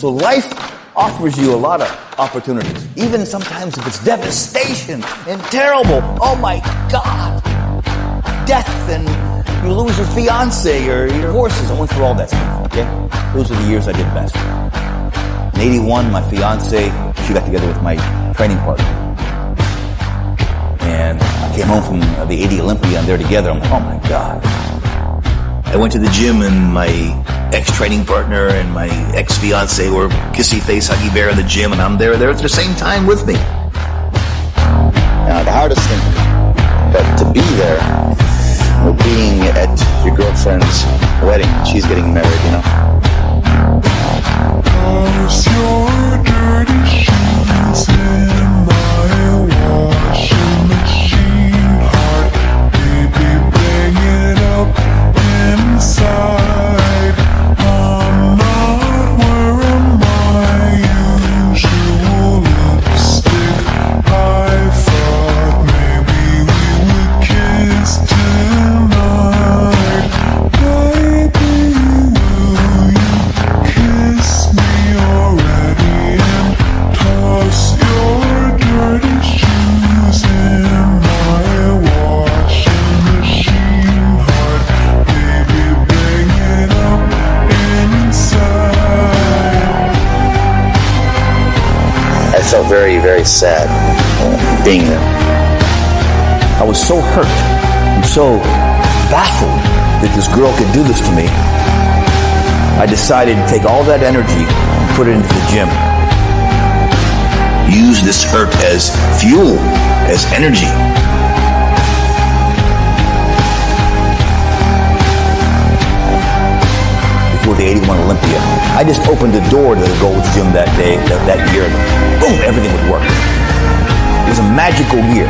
So life offers you a lot of opportunities, even sometimes if it's devastation and terrible. Oh my God. Death, and you lose your fiance or your horses. I went through all that stuff, okay? Those are the years I did best. In 81, my fiance, she got together with my training partner. And I came home from the 80 Olympia and they're together. I'm like, oh my God. I went to the gym and my ex-training partner and my ex-fiance were kissy face, huggy bear in the gym, and I'm there at the same time with me. Now, the hardest thing, but to be there, or being at your girlfriend's wedding, she's getting married, you know. Cause your dirty shoes in my washing machine, heart, baby, bring it up inside. I'm not wearing my usual lipstick. I thought maybe we would kiss tonight. Baby, will you kiss me already and toss your dirty shoes in my washing machine, heart? Baby, bring it up inside. I felt very, very sad being there. I was so hurt and so baffled that this girl could do this to me. I decided to take all that energy and put it into the gym. Use this hurt as fuel, as energy. Before the 81 Olympia, I just opened the door to the Gold's Gym that day, that year. Boom, everything would work. It was a magical year.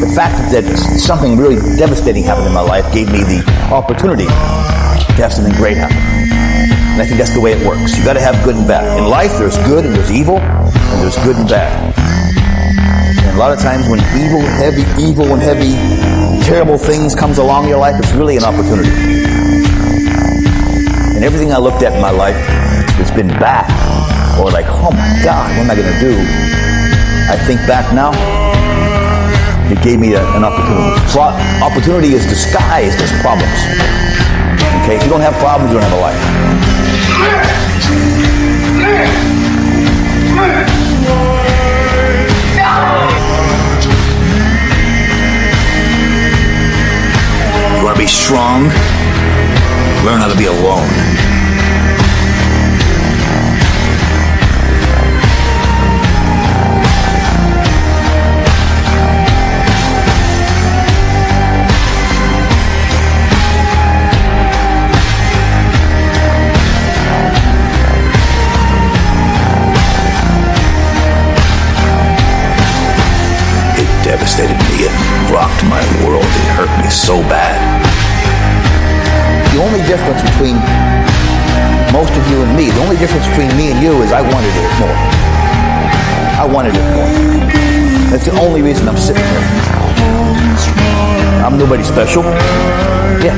The fact that something really devastating happened in my life gave me the opportunity to have something great happen. And I think that's the way it works. You got to have good and bad. In life, there's good and there's evil, and there's good and bad. And a lot of times when evil and heavy, terrible things comes along in your life, it's really an opportunity. And everything I looked at in my life that's been bad, or like, oh my God, what am I going to do? I think back now, it gave me an opportunity. Opportunity is disguised as problems. Okay, if you don't have problems, you don't have a life. You want to be strong? Learn how to be alone. Devastated me. It rocked my world. It hurt me so bad. The only difference between most of you and me, the only difference between me and you is I wanted it more. I wanted it more. That's the only reason I'm sitting here. I'm nobody special. Yeah.